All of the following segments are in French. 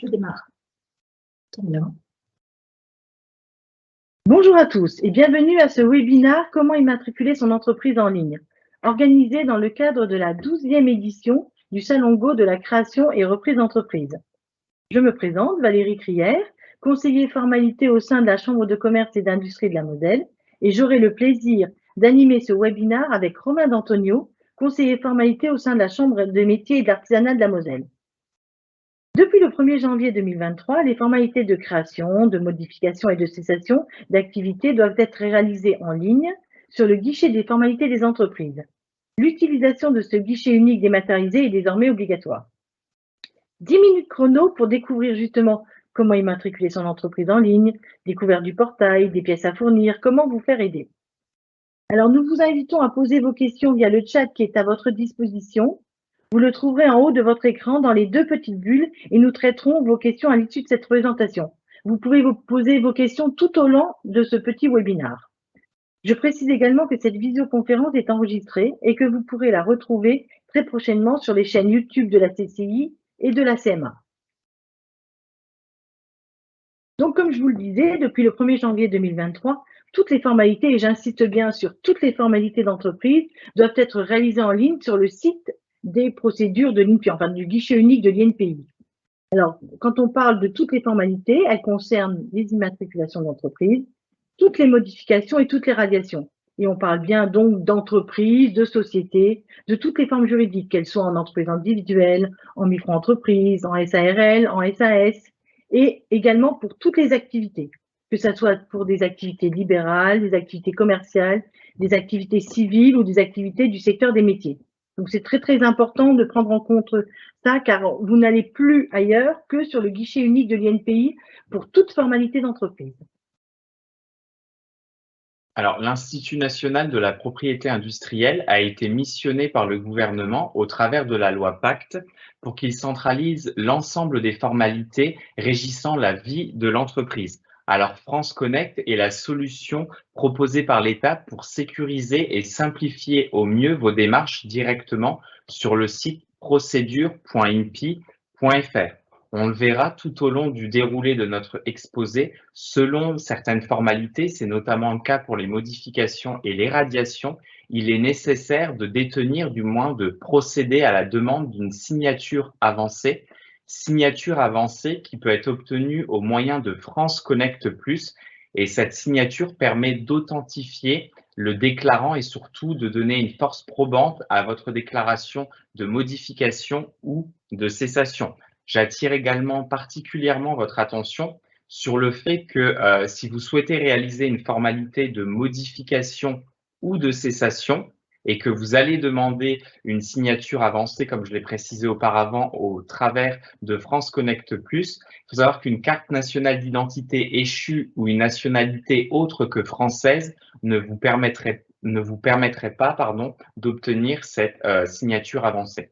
Je démarre. Très bien. Bonjour à tous et bienvenue à ce webinaire « Comment immatriculer son entreprise en ligne » organisé dans le cadre de la 12e édition du Salon Go de la création et reprise d'entreprise. Je me présente, Valérie Crière, conseiller formalité au sein de la Chambre de commerce et d'industrie de la Moselle, et j'aurai le plaisir d'animer ce webinaire avec Romain D'Antonio, conseiller formalité au sein de la Chambre de métiers et de l'artisanat de la Moselle. Depuis le 1er janvier 2023, les formalités de création, de modification et de cessation d'activité doivent être réalisées en ligne sur le guichet des formalités des entreprises. L'utilisation de ce guichet unique dématérialisé est désormais obligatoire. 10 minutes chrono pour découvrir justement comment immatriculer son entreprise en ligne, découverte du portail, des pièces à fournir, comment vous faire aider. Alors nous vous invitons à poser vos questions via le chat qui est à votre disposition. Vous le trouverez en haut de votre écran dans les deux petites bulles et nous traiterons vos questions à l'issue de cette présentation. Vous pouvez vous poser vos questions tout au long de ce petit webinaire. Je précise également que cette visioconférence est enregistrée et que vous pourrez la retrouver très prochainement sur les chaînes YouTube de la CCI et de la CMA. Donc, comme je vous le disais, depuis le 1er janvier 2023, toutes les formalités, et j'insiste bien sur toutes les formalités d'entreprise, doivent être réalisées en ligne sur le site des procédures de l'INPI, enfin du guichet unique de l'INPI. Alors, quand on parle de toutes les formalités, elles concernent les immatriculations d'entreprise, toutes les modifications et toutes les radiations. Et on parle bien donc d'entreprise, de société, de toutes les formes juridiques, qu'elles soient en entreprise individuelle, en micro-entreprise, en SARL, en SAS, et également pour toutes les activités, que ce soit pour des activités libérales, des activités commerciales, des activités civiles ou des activités du secteur des métiers. Donc, c'est très, très important de prendre en compte ça, car vous n'allez plus ailleurs que sur le guichet unique de l'INPI pour toute formalité d'entreprise. Alors, l'Institut national de la propriété industrielle a été missionné par le gouvernement au travers de la loi Pacte pour qu'il centralise l'ensemble des formalités régissant la vie de l'entreprise. Alors, France Connect est la solution proposée par l'État pour sécuriser et simplifier au mieux vos démarches directement sur le site procédure.inpi.fr. On le verra tout au long du déroulé de notre exposé, selon certaines formalités, c'est notamment le cas pour les modifications et les radiations, il est nécessaire de détenir, du moins de procéder à la demande d'une signature avancée qui peut être obtenue au moyen de France Connect Plus, et cette signature permet d'authentifier le déclarant et surtout de donner une force probante à votre déclaration de modification ou de cessation. J'attire également particulièrement votre attention sur le fait que si vous souhaitez réaliser une formalité de modification ou de cessation et que vous allez demander une signature avancée, comme je l'ai précisé auparavant, au travers de France Connect Plus, il faut savoir qu'une carte nationale d'identité échue ou une nationalité autre que française ne vous permettrait pas d'obtenir cette signature avancée.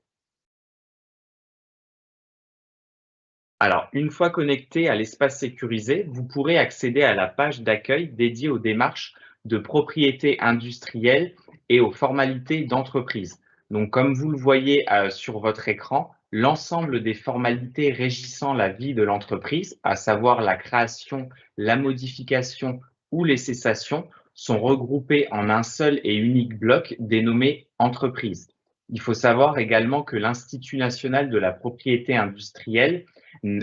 Alors, une fois connecté à l'espace sécurisé, vous pourrez accéder à la page d'accueil dédiée aux démarches de propriété industrielle et aux formalités d'entreprise. Donc, comme vous le voyez sur votre écran, l'ensemble des formalités régissant la vie de l'entreprise, à savoir la création, la modification ou les cessations, sont regroupées en un seul et unique bloc dénommé entreprise. Il faut savoir également que l'Institut national de la propriété industrielle,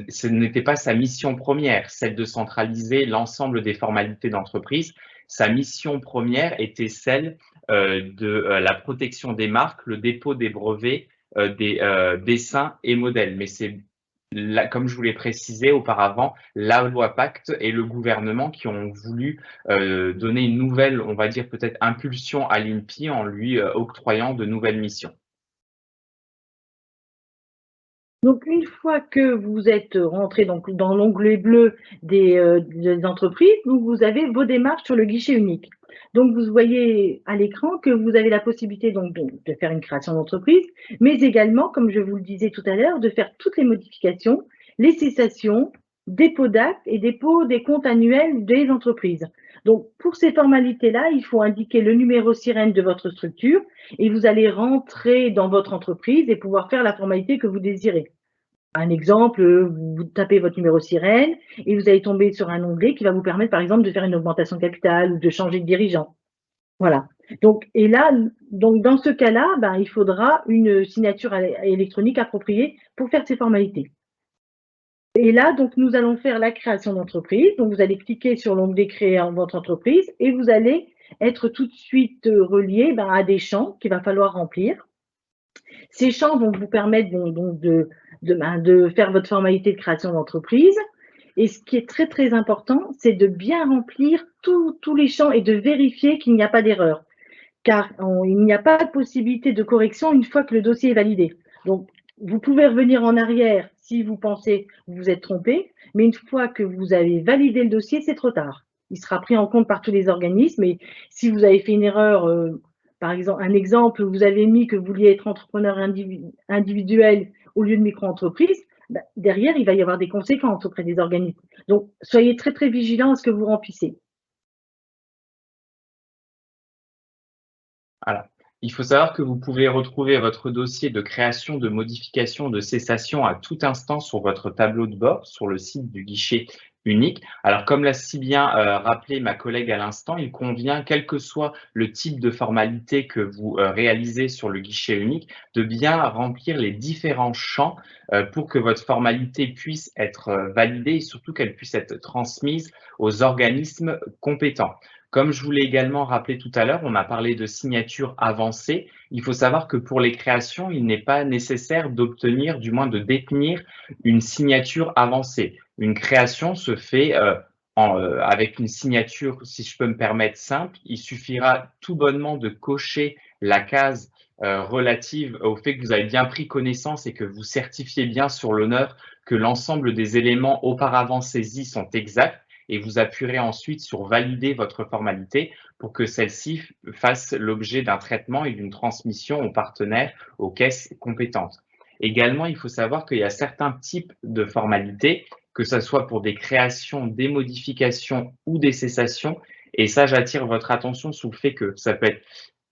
ce n'était pas sa mission première, celle de centraliser l'ensemble des formalités d'entreprise. Sa mission première était celle de la protection des marques, le dépôt des brevets, des dessins et modèles. Mais c'est, comme je vous l'ai précisé auparavant, la loi Pacte et le gouvernement qui ont voulu donner une nouvelle, on va dire peut-être impulsion à l'INPI en lui octroyant de nouvelles missions. Donc, une fois que vous êtes rentré donc, dans l'onglet bleu des entreprises, vous avez vos démarches sur le guichet unique. Donc, vous voyez à l'écran que vous avez la possibilité donc, de faire une création d'entreprise, mais également, comme je vous le disais tout à l'heure, de faire toutes les modifications, les cessations, dépôt d'actes et dépôt des comptes annuels des entreprises. Donc, pour ces formalités-là, il faut indiquer le numéro sirène de votre structure et vous allez rentrer dans votre entreprise et pouvoir faire la formalité que vous désirez. Un exemple, vous tapez votre numéro sirène et vous allez tomber sur un onglet qui va vous permettre, par exemple, de faire une augmentation de capital ou de changer de dirigeant. Voilà. Donc, et là, donc dans ce cas-là, il faudra une signature électronique appropriée pour faire ces formalités. Et là, donc, nous allons faire la création d'entreprise. Donc, vous allez cliquer sur l'onglet Créer votre entreprise et vous allez être tout de suite relié à des champs qu'il va falloir remplir. Ces champs vont vous permettre donc de faire votre formalité de création d'entreprise. Et ce qui est très, très important, c'est de bien remplir tous les champs et de vérifier qu'il n'y a pas d'erreur. Car il n'y a pas de possibilité de correction une fois que le dossier est validé. Donc, vous pouvez revenir en arrière si vous pensez que vous vous êtes trompé, mais une fois que vous avez validé le dossier, c'est trop tard. Il sera pris en compte par tous les organismes et si vous avez fait une erreur, par exemple, un exemple, vous avez mis que vous vouliez être entrepreneur individuel au lieu de micro-entreprise, derrière, il va y avoir des conséquences auprès des organismes. Donc, soyez très, très vigilants à ce que vous remplissez. Alors, il faut savoir que vous pouvez retrouver votre dossier de création, de modification, de cessation à tout instant sur votre tableau de bord, sur le site du guichet unique. Alors, comme l'a si bien rappelé ma collègue à l'instant, il convient, quel que soit le type de formalité que vous réalisez sur le guichet unique, de bien remplir les différents champs pour que votre formalité puisse être validée et surtout qu'elle puisse être transmise aux organismes compétents. Comme je vous l'ai également rappelé tout à l'heure, on a parlé de signature avancée. Il faut savoir que pour les créations, il n'est pas nécessaire d'obtenir, du moins de détenir une signature avancée. Une création se fait avec une signature, si je peux me permettre, simple. Il suffira tout bonnement de cocher la case relative au fait que vous avez bien pris connaissance et que vous certifiez bien sur l'honneur que l'ensemble des éléments auparavant saisis sont exacts. Et vous appuierez ensuite sur valider votre formalité pour que celle-ci fasse l'objet d'un traitement et d'une transmission aux partenaires, aux caisses compétentes. Également, il faut savoir qu'il y a certains types de formalités, que ce soit pour des créations, des modifications ou des cessations. Et ça, j'attire votre attention sur le fait que ça peut être,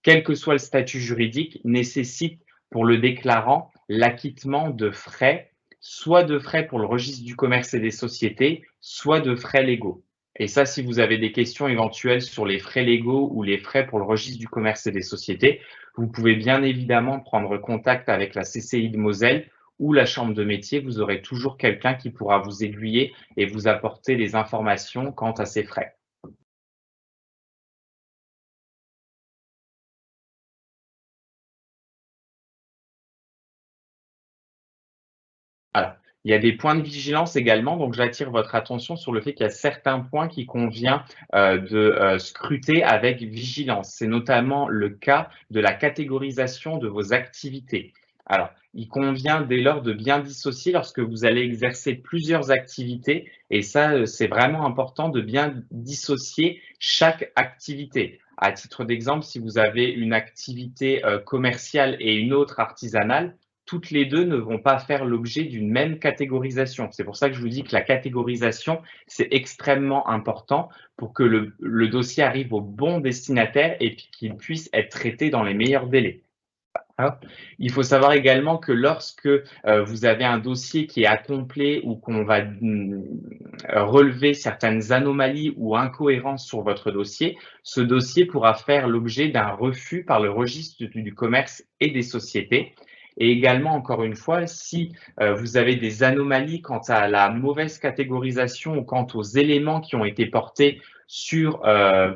quel que soit le statut juridique, nécessite pour le déclarant l'acquittement de frais, soit de frais pour le registre du commerce et des sociétés, soit de frais légaux. Et ça, si vous avez des questions éventuelles sur les frais légaux ou les frais pour le registre du commerce et des sociétés, vous pouvez bien évidemment prendre contact avec la CCI de Moselle ou la chambre de métier. Vous aurez toujours quelqu'un qui pourra vous aiguiller et vous apporter des informations quant à ces frais. Alors, il y a des points de vigilance également, donc j'attire votre attention sur le fait qu'il y a certains points qu'il convient de scruter avec vigilance. C'est notamment le cas de la catégorisation de vos activités. Alors, il convient dès lors de bien dissocier lorsque vous allez exercer plusieurs activités, et ça, c'est vraiment important de bien dissocier chaque activité. À titre d'exemple, si vous avez une activité commerciale et une autre artisanale, toutes les deux ne vont pas faire l'objet d'une même catégorisation. C'est pour ça que je vous dis que la catégorisation, c'est extrêmement important pour que le dossier arrive au bon destinataire et qu'il puisse être traité dans les meilleurs délais. Alors, il faut savoir également que lorsque vous avez un dossier qui est incomplet ou qu'on va relever certaines anomalies ou incohérences sur votre dossier, ce dossier pourra faire l'objet d'un refus par le registre du commerce et des sociétés. Et également, encore une fois, si vous avez des anomalies quant à la mauvaise catégorisation ou quant aux éléments qui ont été portés sur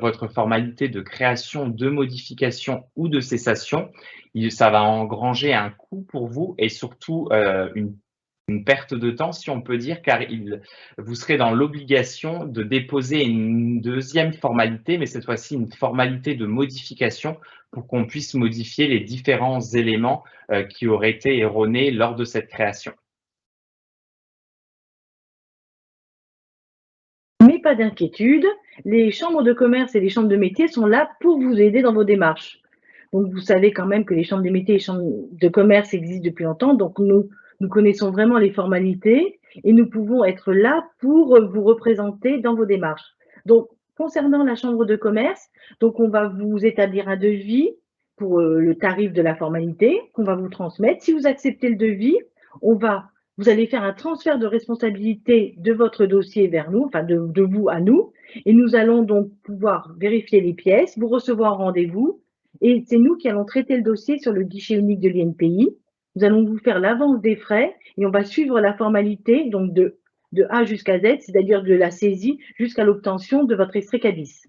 votre formalité de création, de modification ou de cessation, ça va engranger un coût pour vous et surtout une perte de temps, si on peut dire, car vous serez dans l'obligation de déposer une deuxième formalité, mais cette fois-ci une formalité de modification pour qu'on puisse modifier les différents éléments qui auraient été erronés lors de cette création. Mais pas d'inquiétude, les chambres de commerce et les chambres de métiers sont là pour vous aider dans vos démarches. Donc, vous savez quand même que les chambres de métiers et les chambres de commerce existent depuis longtemps, donc nous connaissons vraiment les formalités et nous pouvons être là pour vous représenter dans vos démarches. Donc, concernant la chambre de commerce, donc on va vous établir un devis pour le tarif de la formalité qu'on va vous transmettre. Si vous acceptez le devis, on va vous allez faire un transfert de responsabilité de votre dossier vers nous, enfin de vous à nous, et nous allons donc pouvoir vérifier les pièces, vous recevoir en rendez-vous, et c'est nous qui allons traiter le dossier sur le guichet unique de l'INPI. Nous allons vous faire l'avance des frais et on va suivre la formalité donc de A jusqu'à Z, c'est-à-dire de la saisie jusqu'à l'obtention de votre extrait CABIS.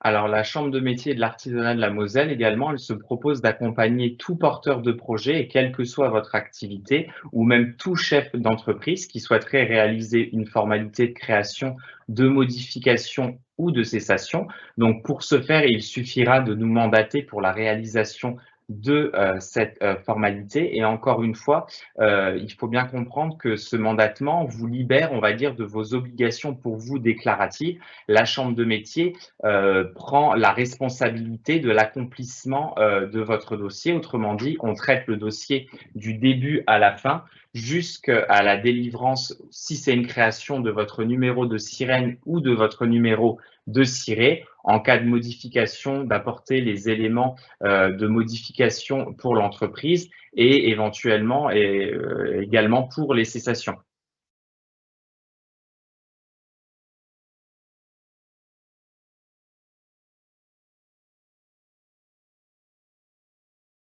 Alors, la Chambre de métier et de l'artisanat de la Moselle également, elle se propose d'accompagner tout porteur de projet, et quelle que soit votre activité, ou même tout chef d'entreprise qui souhaiterait réaliser une formalité de création, de modification ou de cessation. Donc, pour ce faire, il suffira de nous mandater pour la réalisation de cette formalité. Et encore une fois, il faut bien comprendre que ce mandatement vous libère, on va dire, de vos obligations pour vous déclaratives. La Chambre de métier prend la responsabilité de l'accomplissement de votre dossier. Autrement dit, on traite le dossier du début à la fin jusqu'à la délivrance, si c'est une création, de votre numéro de sirène ou de votre numéro de ciré. En cas de modification, d'apporter les éléments de modification pour l'entreprise et éventuellement également pour les cessations.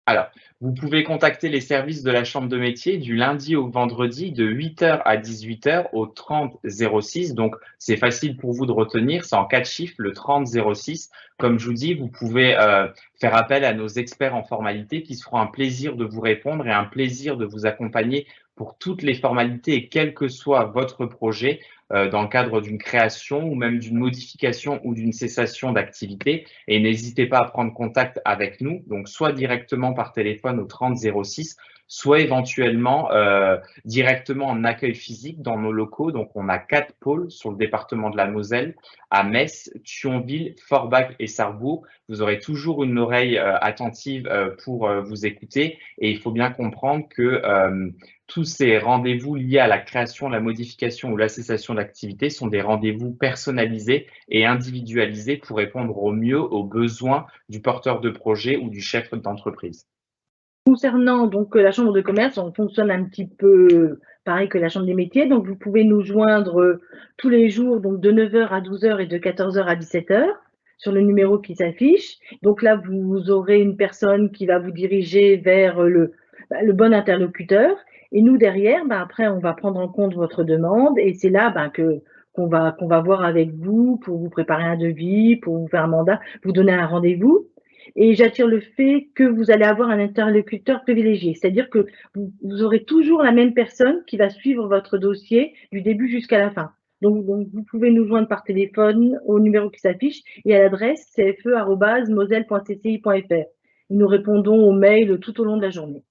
Alors, vous pouvez contacter les services de la Chambre de métier du lundi au vendredi de 8h à 18h au 30 06. Donc, c'est facile pour vous de retenir, c'est en 4 chiffres, le 30 06. Comme je vous dis, vous pouvez faire appel à nos experts en formalité qui se feront un plaisir de vous répondre et un plaisir de vous accompagner pour toutes les formalités et quel que soit votre projet dans le cadre d'une création ou même d'une modification ou d'une cessation d'activité. Et n'hésitez pas à prendre contact avec nous, donc soit directement par téléphone au 30 06, soit éventuellement directement en accueil physique dans nos locaux. Donc, on a 4 pôles sur le département de la Moselle, à Metz, Thionville, Forbach et Sarrebourg. Vous aurez toujours une oreille attentive pour vous écouter. Et il faut bien comprendre que tous ces rendez-vous liés à la création, la modification ou la cessation d'activité sont des rendez-vous personnalisés et individualisés pour répondre au mieux aux besoins du porteur de projet ou du chef d'entreprise. Concernant donc la chambre de commerce, on fonctionne un petit peu pareil que la chambre des métiers. Donc, vous pouvez nous joindre tous les jours, donc de 9h à 12h et de 14h à 17h sur le numéro qui s'affiche. Donc là, vous aurez une personne qui va vous diriger vers le bon interlocuteur. Et nous, derrière, après, on va prendre en compte votre demande et c'est là qu'on va voir avec vous pour vous préparer un devis, pour vous faire un mandat, vous donner un rendez-vous. Et j'attire le fait que vous allez avoir un interlocuteur privilégié, c'est-à-dire que vous aurez toujours la même personne qui va suivre votre dossier du début jusqu'à la fin. Donc, vous pouvez nous joindre par téléphone au numéro qui s'affiche et à l'adresse cfe@moselle.cci.fr. Nous répondons aux mails tout au long de la journée.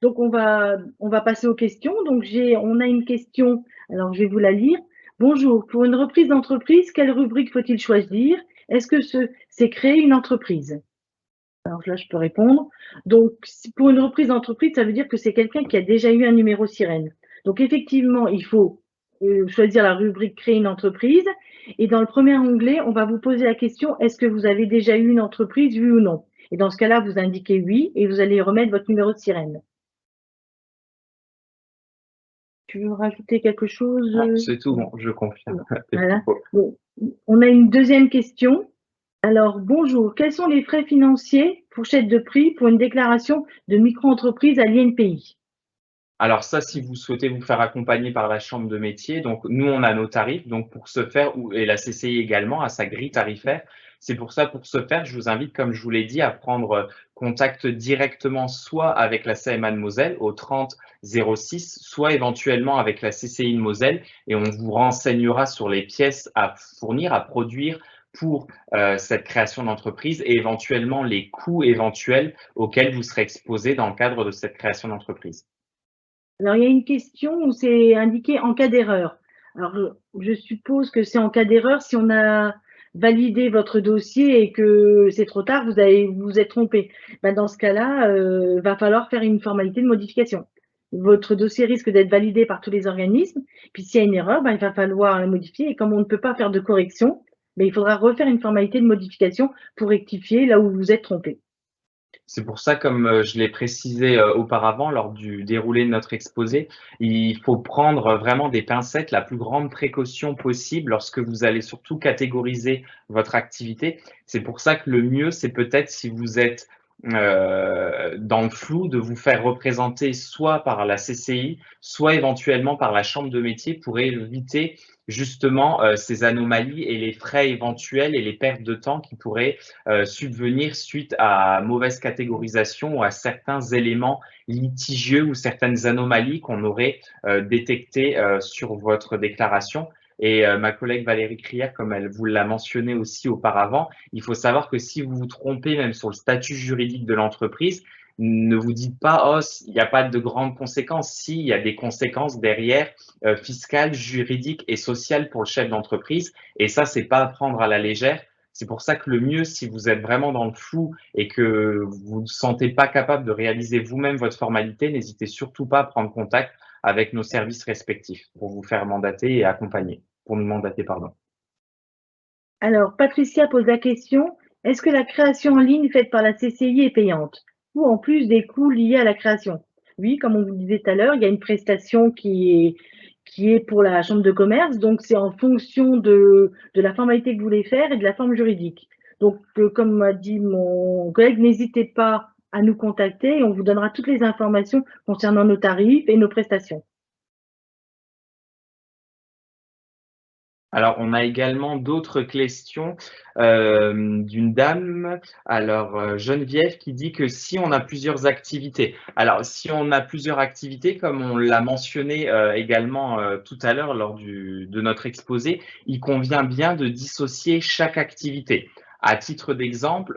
Donc, on va passer aux questions. Donc, on a une question, alors je vais vous la lire. Bonjour, pour une reprise d'entreprise, quelle rubrique faut-il choisir? Est-ce que c'est créer une entreprise? Alors là, je peux répondre. Donc, pour une reprise d'entreprise, ça veut dire que c'est quelqu'un qui a déjà eu un numéro sirène. Donc, effectivement, il faut choisir la rubrique créer une entreprise. Et dans le premier onglet, on va vous poser la question, est-ce que vous avez déjà eu une entreprise, oui ou non? Et dans ce cas-là, vous indiquez oui et vous allez remettre votre numéro de sirène. Tu veux rajouter quelque chose? C'est tout bon, je confirme. Voilà. Bon, on a une deuxième question. Alors, bonjour, quels sont les frais financiers, fourchette de prix, pour une déclaration de micro-entreprise à l'INPI? Alors ça, si vous souhaitez vous faire accompagner par la Chambre de métier, donc nous, on a nos tarifs, donc pour ce faire, et la CCI également a sa grille tarifaire. C'est pour ça, pour ce faire, je vous invite, comme je vous l'ai dit, à prendre contact directement soit avec la CMA de Moselle au 30 06, soit éventuellement avec la CCI de Moselle, et on vous renseignera sur les pièces à fournir, à produire pour cette création d'entreprise et éventuellement les coûts éventuels auxquels vous serez exposé dans le cadre de cette création d'entreprise. Alors, il y a une question où c'est indiqué en cas d'erreur. Alors, je suppose que c'est en cas d'erreur si on a validé votre dossier et que c'est trop tard, vous vous êtes trompé. Dans ce cas-là, va falloir faire une formalité de modification. Votre dossier risque d'être validé par tous les organismes. Puis s'il y a une erreur, il va falloir la modifier. Et comme on ne peut pas faire de correction, il faudra refaire une formalité de modification pour rectifier là où vous vous êtes trompé. C'est pour ça, comme je l'ai précisé auparavant lors du déroulé de notre exposé, il faut prendre vraiment des pincettes, la plus grande précaution possible lorsque vous allez surtout catégoriser votre activité. C'est pour ça que le mieux, c'est peut-être si vous êtes dans le flou, de vous faire représenter soit par la CCI, soit éventuellement par la chambre de métier pour éviter justement ces anomalies et les frais éventuels et les pertes de temps qui pourraient subvenir suite à mauvaise catégorisation ou à certains éléments litigieux ou certaines anomalies qu'on aurait détectées sur votre déclaration. Et ma collègue Valérie Crière, comme elle vous l'a mentionné aussi auparavant, il faut savoir que si vous vous trompez même sur le statut juridique de l'entreprise, ne vous dites pas, oh, il n'y a pas de grandes conséquences. Si, il y a des conséquences derrière, fiscales, juridiques et sociales pour le chef d'entreprise. Et ça, c'est pas à prendre à la légère. C'est pour ça que le mieux, si vous êtes vraiment dans le flou et que vous ne sentez pas capable de réaliser vous-même votre formalité, n'hésitez surtout pas à prendre contact avec nos services respectifs pour vous faire mandater et accompagner, pour nous mandater, pardon. Alors, Patricia pose la question, est-ce que la création en ligne faite par la CCI est payante? Ou en plus des coûts liés à la création? Oui, comme on vous le disait tout à l'heure, il y a une prestation qui est pour la chambre de commerce, donc c'est en fonction de la formalité que vous voulez faire et de la forme juridique. Donc, comme m'a dit mon collègue, n'hésitez pas à nous contacter et on vous donnera toutes les informations concernant nos tarifs et nos prestations. Alors, on a également d'autres questions d'une dame, alors Geneviève, qui dit que si on a plusieurs activités. Alors, si on a plusieurs activités, comme on l'a mentionné également tout à l'heure lors de notre exposé, il convient bien de dissocier chaque activité. À titre d'exemple,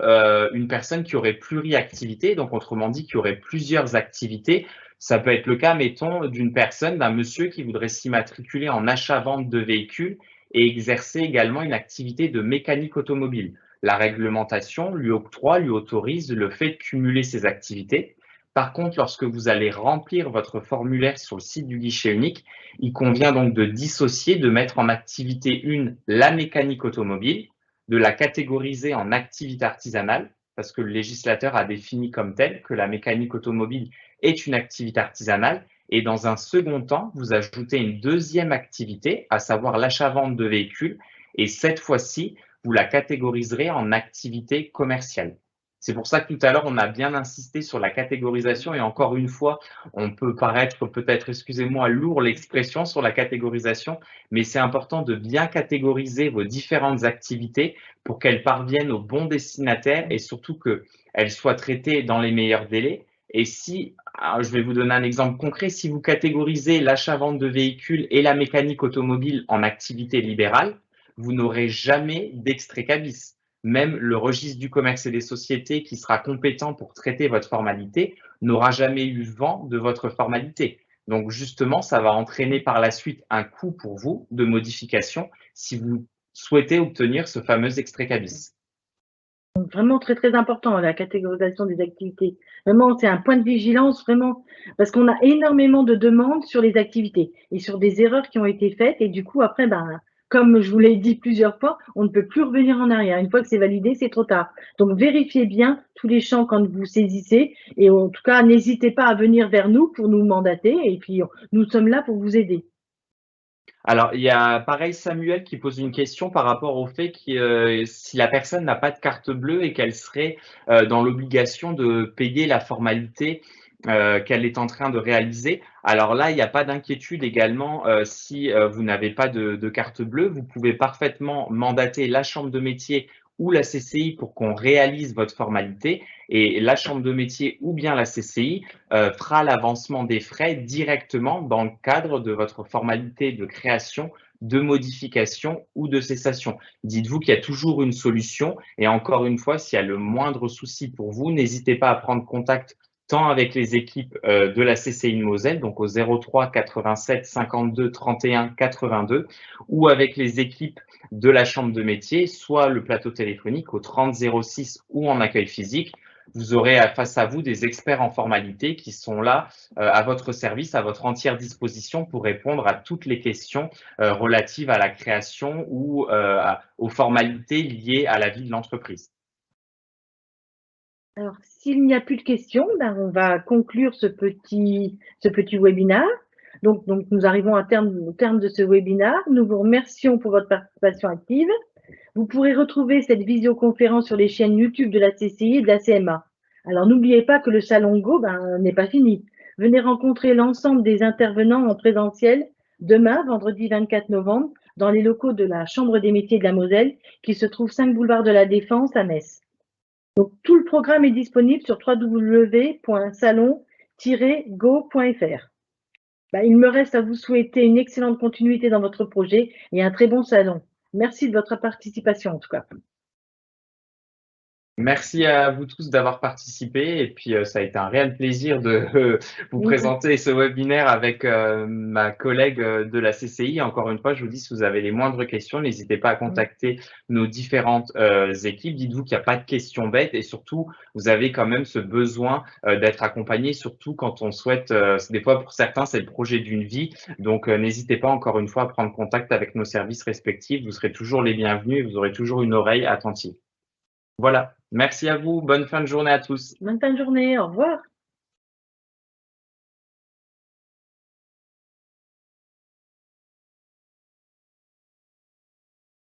une personne qui aurait pluriactivité, donc autrement dit qui aurait plusieurs activités, ça peut être le cas, mettons, d'une personne, d'un monsieur qui voudrait s'immatriculer en achat-vente de véhicules et exercer également une activité de mécanique automobile. La réglementation lui octroie, lui autorise le fait de cumuler ces activités. Par contre, lorsque vous allez remplir votre formulaire sur le site du guichet unique, il convient donc de dissocier, de mettre en activité une, la mécanique automobile, de la catégoriser en activité artisanale, parce que le législateur a défini comme tel que la mécanique automobile est une activité artisanale, et dans un second temps, vous ajoutez une deuxième activité, à savoir l'achat-vente de véhicules. Et cette fois-ci, vous la catégoriserez en activité commerciale. C'est pour ça que tout à l'heure, on a bien insisté sur la catégorisation. Et encore une fois, on peut paraître peut-être, excusez-moi, lourd l'expression sur la catégorisation, mais c'est important de bien catégoriser vos différentes activités pour qu'elles parviennent au bon destinataire et surtout qu'elles soient traitées dans les meilleurs délais. Et si, alors je vais vous donner un exemple concret, si vous catégorisez l'achat-vente de véhicules et la mécanique automobile en activité libérale, vous n'aurez jamais d'extrait cabis. Même le registre du commerce et des sociétés qui sera compétent pour traiter votre formalité n'aura jamais eu vent de votre formalité. Donc justement, ça va entraîner par la suite un coût pour vous de modification si vous souhaitez obtenir ce fameux extrait cabis. Vraiment très, très important, la catégorisation des activités. Vraiment, c'est un point de vigilance, vraiment, parce qu'on a énormément de demandes sur les activités et sur des erreurs qui ont été faites. Et du coup, après, ben, comme je vous l'ai dit plusieurs fois, on ne peut plus revenir en arrière. Une fois que c'est validé, c'est trop tard. Donc, vérifiez bien tous les champs quand vous saisissez. Et en tout cas, n'hésitez pas à venir vers nous pour nous mandater. Et puis, nous sommes là pour vous aider. Alors, il y a pareil Samuel qui pose une question par rapport au fait que si la personne n'a pas de carte bleue et qu'elle serait dans l'obligation de payer la formalité qu'elle est en train de réaliser. Alors là, il n'y a pas d'inquiétude également si vous n'avez pas de carte bleue. Vous pouvez parfaitement mandater la chambre de métier ou la CCI pour qu'on réalise votre formalité. Et la chambre de métier ou bien la CCI fera l'avancement des frais directement dans le cadre de votre formalité de création, de modification ou de cessation. Dites-vous qu'il y a toujours une solution et encore une fois, s'il y a le moindre souci pour vous, n'hésitez pas à prendre contact tant avec les équipes de la CCI de Moselle, donc au 03 87 52 31 82, ou avec les équipes de la chambre de métier, soit le plateau téléphonique au 30 06 ou en accueil physique. Vous aurez face à vous des experts en formalité qui sont là à votre service, à votre entière disposition pour répondre à toutes les questions relatives à la création ou aux formalités liées à la vie de l'entreprise. Alors, s'il n'y a plus de questions, ben, on va conclure ce petit webinaire. Donc, nous arrivons au terme de ce webinaire. Nous vous remercions pour votre participation active. Vous pourrez retrouver cette visioconférence sur les chaînes YouTube de la CCI et de la CMA. Alors, n'oubliez pas que le Salon Go n'est pas fini. Venez rencontrer l'ensemble des intervenants en présentiel demain, vendredi 24 novembre, dans les locaux de la Chambre des métiers de la Moselle, qui se trouve 5 boulevard de la Défense à Metz. Donc, tout le programme est disponible sur www.salon-go.fr. Il me reste à vous souhaiter une excellente continuité dans votre projet et un très bon salon. Merci de votre participation en tout cas. Merci à vous tous d'avoir participé et puis ça a été un réel plaisir de vous présenter ce webinaire avec ma collègue de la CCI. Encore une fois, je vous dis, si vous avez les moindres questions, n'hésitez pas à contacter nos différentes équipes. Dites-vous qu'il n'y a pas de questions bêtes et surtout, vous avez quand même ce besoin d'être accompagné, surtout quand on souhaite, des fois pour certains, c'est le projet d'une vie. Donc, n'hésitez pas encore une fois à prendre contact avec nos services respectifs. Vous serez toujours les bienvenus et vous aurez toujours une oreille attentive. Voilà, merci à vous, bonne fin de journée à tous. Bonne fin de journée, au revoir.